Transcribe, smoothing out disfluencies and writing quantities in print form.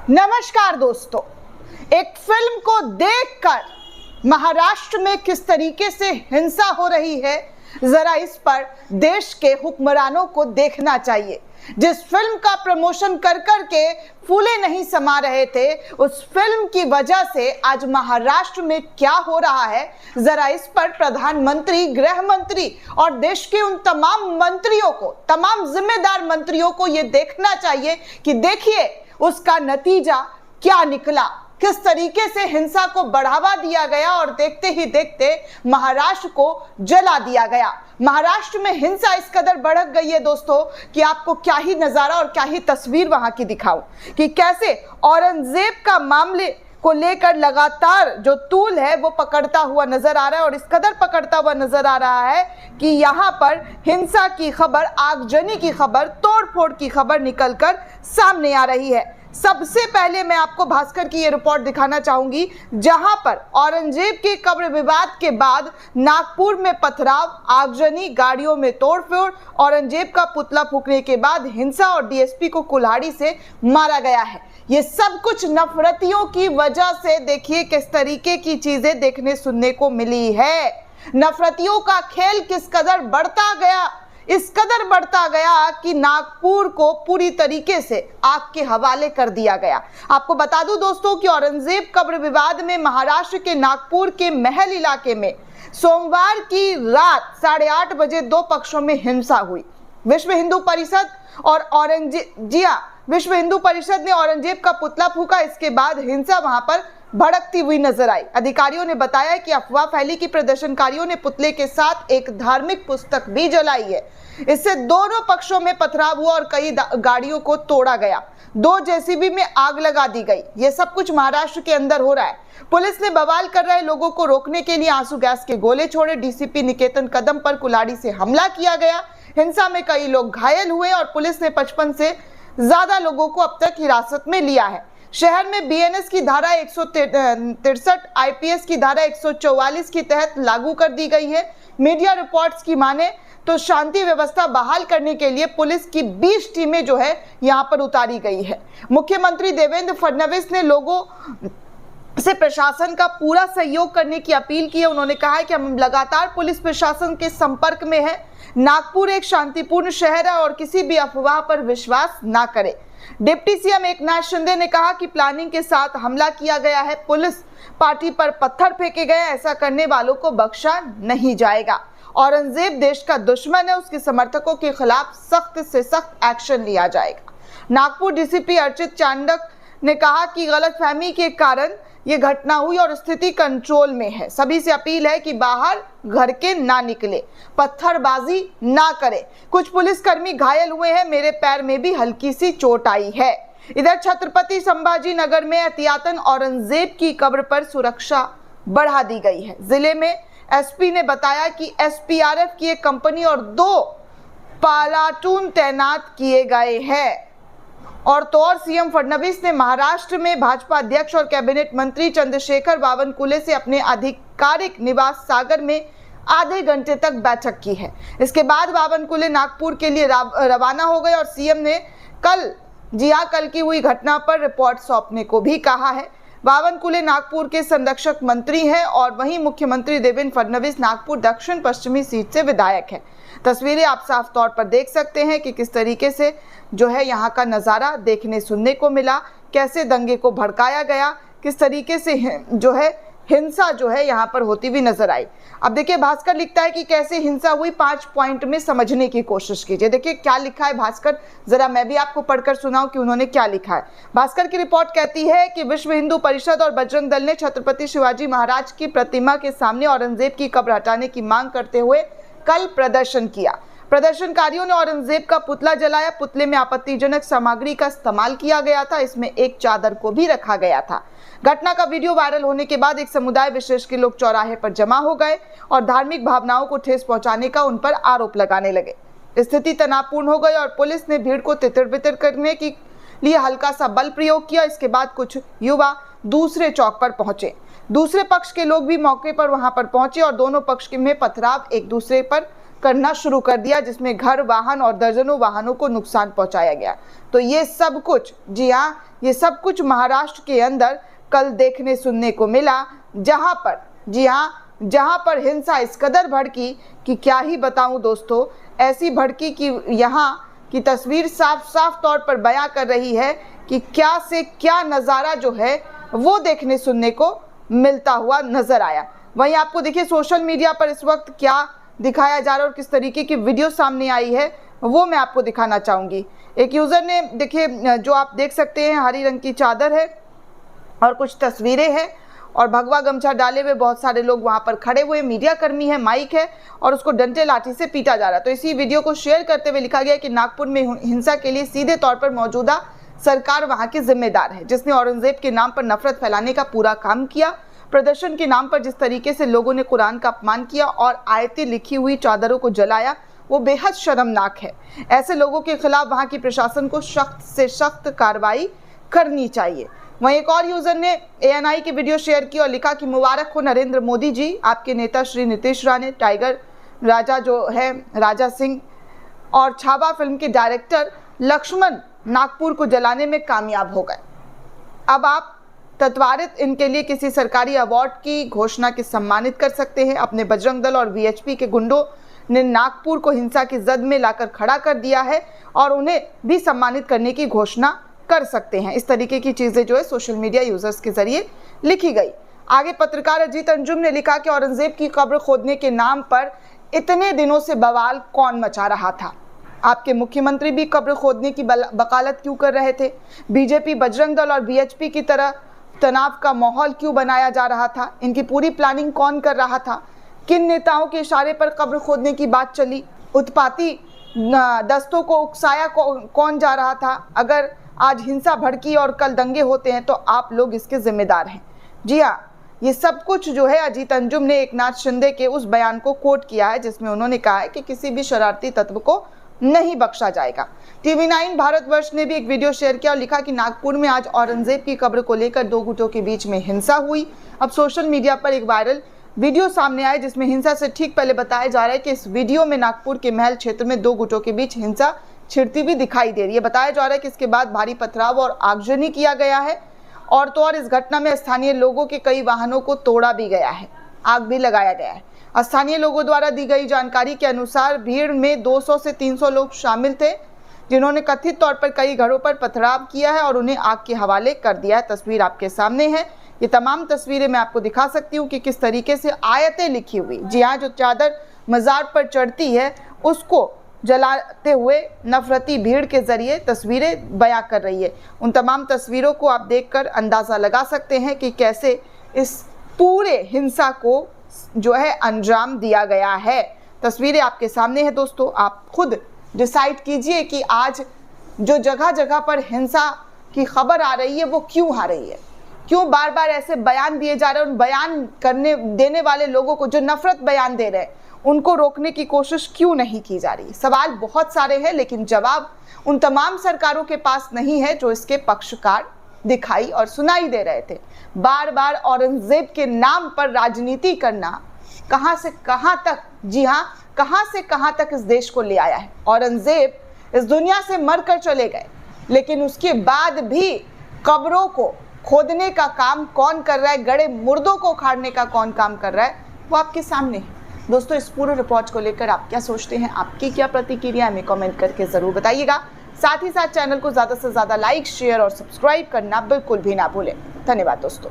नमस्कार दोस्तों, एक फिल्म को देखकर महाराष्ट्र में किस तरीके से हिंसा हो रही है, जरा इस पर देश के हुक्मरानों को देखना चाहिए। जिस फिल्म का प्रमोशन कर करके फूले नहीं समा रहे थे, उस फिल्म की वजह से आज महाराष्ट्र में क्या हो रहा है, जरा इस पर प्रधानमंत्री, गृह मंत्री और देश के उन तमाम मंत्रियों को, तमाम जिम्मेदार मंत्रियों को यह देखना चाहिए कि देखिए उसका नतीजा क्या निकला, किस तरीके से हिंसा को बढ़ावा दिया गया और देखते ही देखते महाराष्ट्र को जला दिया गया। महाराष्ट्र में हिंसा इस कदर भड़क गई है दोस्तों कि आपको क्या ही नजारा और क्या ही तस्वीर वहां की दिखाऊं कि कैसे औरंगजेब का मामले को लेकर लगातार जो तूल है वो पकड़ता हुआ नजर आ रहा है और इस कदर पकड़ता हुआ नजर आ रहा है कि यहाँ पर हिंसा की खबर, आगजनी की खबर, तोड़फोड़ की खबर निकलकर सामने आ रही है। सबसे पहले मैं आपको भास्कर की ये रिपोर्ट दिखाना चाहूंगी, जहां पर औरंगजेब के कब्र विवाद के बाद नागपुर में पथराव, आगजनी, गाड़ियों में तोड़फोड़, औरंगजेब का पुतला फूकने के बाद हिंसा और डीएसपी को कुल्हाड़ी से मारा गया है। ये सब कुछ नफरतियों की वजह से देखिए किस तरीके की चीजें देखने सुनने को मिली है। नफरतियों का खेल किस कदर बढ़ता गया, इस कदर बढ़ता गया कि नागपुर को पूरी तरीके से आग के हवाले कर दिया गया। आपको बता दूं दोस्तों कि औरंगजेब कब्र विवाद में महाराष्ट्र के नागपुर के महल इलाके में सोमवार की रात 8:30 बजे दो पक्षों में हिंसा हुई। विश्व हिंदू परिषद और विश्व हिंदू परिषद ने औरंगजेब का पुतला फूका। इसके बाद हिंसा वहां पर भड़कती हुई नजर आई। अधिकारियों ने बताया कि अफवाह फैली कि प्रदर्शनकारियों ने पुतले के साथ एक धार्मिक पुस्तक भी जलाई है। इससे दोनों पक्षों में पथराव हुआ और कई गाड़ियों को तोड़ा गया। 2 जेसीबी में आग लगा दी गई। यह सब कुछ महाराष्ट्र के अंदर हो रहा है। पुलिस ने बवाल कर रहे लोगों को रोकने के लिए आंसू गैस के गोले छोड़े। डीसीपी निकेतन कदम पर कुल्हाड़ी से हमला किया गया। हिंसा में कई लोग घायल हुए और पुलिस ने 55 से ज्यादा लोगों को अब तक हिरासत में लिया है। शहर में बीएनएस की धारा 163, आईपीएस की धारा 144 के तहत लागू कर दी गई है। मीडिया रिपोर्ट्स की माने तो शांति व्यवस्था बहाल करने के लिए पुलिस की 20 टीमें जो है यहां पर उतारी गई है। मुख्यमंत्री देवेंद्र फडणवीस ने लोगों से प्रशासन का पूरा सहयोग करने की अपील की है। उन्होंने कहा है कि हम लगातार पुलिस प्रशासन के संपर्क में है। नागपुर एक शांतिपूर्ण शहर है और किसी भी अफवाह पर विश्वास ना करें। डिप्टी सीएम एकनाथ शिंदे ने कहा कि प्लानिंग के साथ हमला किया गया है। पुलिस पार्टी पर पत्थर फेंके गए, ऐसा करने वालों को बख्शा नहीं जाएगा। औरंगजेब देश का दुश्मन है, उसके समर्थकों के खिलाफ सख्त से सख्त एक्शन लिया जाएगा। नागपुर डीसीपी अर्चित चांडक ने कहा कि गलतफहमी के कारण ये घटना हुई और स्थिति कंट्रोल में है। सभी से अपील है कि बाहर घर के ना निकले, पत्थरबाजी ना करें। कुछ पुलिसकर्मी घायल हुए हैं, मेरे पैर में भी हल्की सी चोट आई है। इधर छत्रपति संभाजी नगर में एहतियातन औरंगजेब की कब्र पर सुरक्षा बढ़ा दी गई है। जिले में एसपी ने बताया कि एसपीआरएफ की एक कंपनी और 2 प्लाटून तैनात किए गए हैं। और तो और सीएम फडणवीस ने महाराष्ट्र में भाजपा अध्यक्ष और कैबिनेट मंत्री चंद्रशेखर बावनकुले से अपने आधिकारिक निवास सागर में आधे घंटे तक बैठक की है। इसके बाद बावनकुले नागपुर के लिए रवाना हो गए और सीएम ने कल की हुई घटना पर रिपोर्ट सौंपने को भी कहा है। बावनकुले नागपुर के संरक्षक मंत्री हैं और वहीं मुख्यमंत्री देवेंद्र फडणवीस नागपुर दक्षिण पश्चिमी सीट से विधायक हैं। तस्वीरें आप साफ तौर पर देख सकते हैं कि किस तरीके से जो है यहाँ का नज़ारा देखने सुनने को मिला, कैसे दंगे को भड़काया गया, किस तरीके से जो है हिंसा जो है यहाँ पर होती हुई नजर आई। अब देखिए भास्कर लिखता है कि कैसे हिंसा हुई, 5 पॉइंट में समझने की कोशिश कीजिए। देखिए क्या लिखा है भास्कर, जरा मैं भी आपको पढ़कर सुनाऊं कि उन्होंने क्या लिखा है। भास्कर की रिपोर्ट कहती है कि विश्व हिंदू परिषद और बजरंग दल ने छत्रपति शिवाजी महाराज की प्रतिमा के सामने औरंगजेब की कब्र हटाने की मांग करते हुए कल प्रदर्शन किया। प्रदर्शनकारियों ने औरंगजेब का पुतला जलाया। पुतले में आपत्तिजनक सामग्री का इस्तेमाल किया गया था। इसमें एक चादर को भी रखा गया था। घटना का वीडियो वायरल होने के बाद एक समुदाय विशेष के लोग चौराहे पर जमा हो गए और धार्मिक भावनाओं को ठेस पहुंचाने का उन पर आरोप लगाने लगे। स्थिति तनावपूर्ण हो गई और पुलिस ने भीड़ को तितर-बितर करने के लिए हल्का सा बल प्रयोग किया। इसके बाद कुछ युवा दूसरे चौक पर पहुंचे। दूसरे पक्ष के लोग भी मौके पर वहां पर पहुंचे और दोनों पक्ष में पथराव एक दूसरे पर करना शुरू कर दिया, जिसमें घर, वाहन और दर्जनों वाहनों को नुकसान पहुंचाया गया। तो ये सब कुछ, जी हाँ, ये सब कुछ महाराष्ट्र के अंदर कल देखने सुनने को मिला, जहां पर, जी हाँ, जहां पर हिंसा इस कदर भड़की कि क्या ही बताऊं दोस्तों। ऐसी भड़की कि यहाँ की तस्वीर साफ साफ तौर पर बयां कर रही है कि क्या से क्या नज़ारा जो है वो देखने सुनने को मिलता हुआ नजर आया। वहीं आपको देखिए सोशल मीडिया पर इस वक्त क्या दिखाया जा रहा है और किस तरीके की वीडियो सामने आई है वो मैं आपको दिखाना चाहूँगी। एक यूज़र ने, देखिए, जो आप देख सकते हैं, हरी रंग की चादर है और कुछ तस्वीरें हैं और भगवा गमछा डाले हुए बहुत सारे लोग वहां पर खड़े हुए, मीडिया कर्मी है, माइक है और उसको डंडे लाठी से पीटा जा रहा है। तो इसी वीडियो को शेयर करते हुए लिखा गया कि नागपुर में हिंसा के लिए सीधे तौर पर मौजूदा सरकार वहां की जिम्मेदार है, जिसने औरंगजेब के नाम पर नफरत फैलाने का पूरा काम किया। प्रदर्शन के नाम पर जिस तरीके से लोगों ने कुरान का अपमान किया और आयतें लिखी हुई चादरों को जलाया, वो बेहद शर्मनाक है। ऐसे लोगों के खिलाफ वहां की प्रशासन को सख्त से सख्त कार्रवाई करनी चाहिए। वहीं एक और यूजर ने ANI की वीडियो शेयर की और लिखा कि मुबारक हो नरेंद्र मोदी जी, आपके नेता श्री नीतीश राणे, टाइगर राजा जो है राजा सिंह और छावा फिल्म के डायरेक्टर लक्ष्मण नागपुर को जलाने में कामयाब हो गए। अब आप तत्वारित इनके लिए किसी सरकारी अवार्ड की घोषणा के सम्मानित कर सकते हैं। अपने बजरंग दल और VHP के गुंडों ने नागपुर को हिंसा की जद में लाकर खड़ा कर दिया है और उन्हें भी सम्मानित करने की घोषणा कर सकते हैं। इस तरीके की चीजें जो है सोशल मीडिया यूजर्स के जरिए लिखी गई। आगे पत्रकार अजीत अंजुम ने लिखा कि औरंगजेब की कब्र खोदने के नाम पर इतने दिनों से बवाल कौन मचा रहा था? आपके मुख्यमंत्री भी कब्र खोदने की वकालत क्यों कर रहे थे? बीजेपी, बजरंग दल और VHP की तरह तनाव का माहौल क्यों बनाया जा रहा था? इनकी पूरी प्लानिंग कौन कर रहा था? किन नेताओं के इशारे पर कब्र खोदने की बात चली? उत्पाती दस्तों को उकसाया कौन जा रहा था? अगर आज हिंसा भड़की और कल दंगे होते हैं तो आप लोग इसके जिम्मेदार हैं। जी हाँ, ये सब कुछ जो है अजीत अंजुम ने एकनाथ शिंदे के उस बयान को कोट किया है जिसमें उन्होंने कहा है कि किसी भी शरारती तत्व को नहीं बख्शा जाएगा। TV9 भारतवर्ष ने भी एक वीडियो शेयर किया और लिखा कि नागपुर में आज औरंगजेब की कब्र को लेकर दो गुटों के बीच में हिंसा हुई। अब सोशल मीडिया पर एक वायरल वीडियो सामने आया जिसमें हिंसा से ठीक पहले बताया जा रहा है कि इस वीडियो में नागपुर के महल क्षेत्र में दो गुटों के बीच हिंसा छिड़ती हुई दिखाई दे रही है। बताया जा रहा है कि इसके बाद भारी पथराव और आगजनी किया गया है और तो और इस घटना में स्थानीय लोगों के कई वाहनों को तोड़ा भी गया है, आग भी लगाया गया है। स्थानीय लोगों द्वारा दी गई जानकारी के अनुसार भीड़ में 200 से 300 लोग शामिल थे जिन्होंने कथित तौर पर कई घरों पर पथराव किया है और उन्हें आग के हवाले कर दिया है। तस्वीर आपके सामने है। ये तमाम तस्वीरें मैं आपको दिखा सकती हूँ कि किस तरीके से आयतें लिखी हुई, जी हाँ, जो चादर मजार पर चढ़ती है उसको जलाते हुए नफरती भीड़ के जरिए तस्वीरें बयां कर रही है। उन तमाम तस्वीरों को आप देखकर अंदाज़ा लगा सकते हैं कि कैसे इस पूरे हिंसा को जो है अंजाम दिया गया है। तस्वीरें आपके सामने है दोस्तों, आप खुद डिसाइड कीजिए कि आज जो जगह जगह पर हिंसा की खबर आ रही है वो क्यों आ रही है, क्यों बार बार ऐसे बयान दिए जा रहे हैं। उन बयान करने देने वाले लोगों को, जो नफरत बयान दे रहे हैं, उनको रोकने की कोशिश क्यों नहीं की जा रही? सवाल बहुत सारे हैं लेकिन जवाब उन तमाम सरकारों के पास नहीं है जो इसके पक्षकार दिखाई और सुनाई दे रहे थे। बार बार औरंगजेब के नाम पर राजनीति करना कहां से कहां तक, जी हां, कहां से कहां तक इस देश को ले आया है। औरंगजेब इस दुनिया से मरकर चले गए लेकिन उसके बाद भी कब्रों को खोदने का काम कौन कर रहा है, गड़े मुर्दों को उखाड़ने का कौन काम कर रहा है, वो आपके सामने है। दोस्तों, इस पूरे रिपोर्ट को लेकर आप क्या सोचते हैं? आपकी क्या प्रतिक्रिया हमें कमेंट करके जरूर बताइएगा। साथ ही साथ चैनल को ज़्यादा से ज़्यादा लाइक, शेयर और सब्सक्राइब करना बिल्कुल भी ना भूलें। धन्यवाद दोस्तों।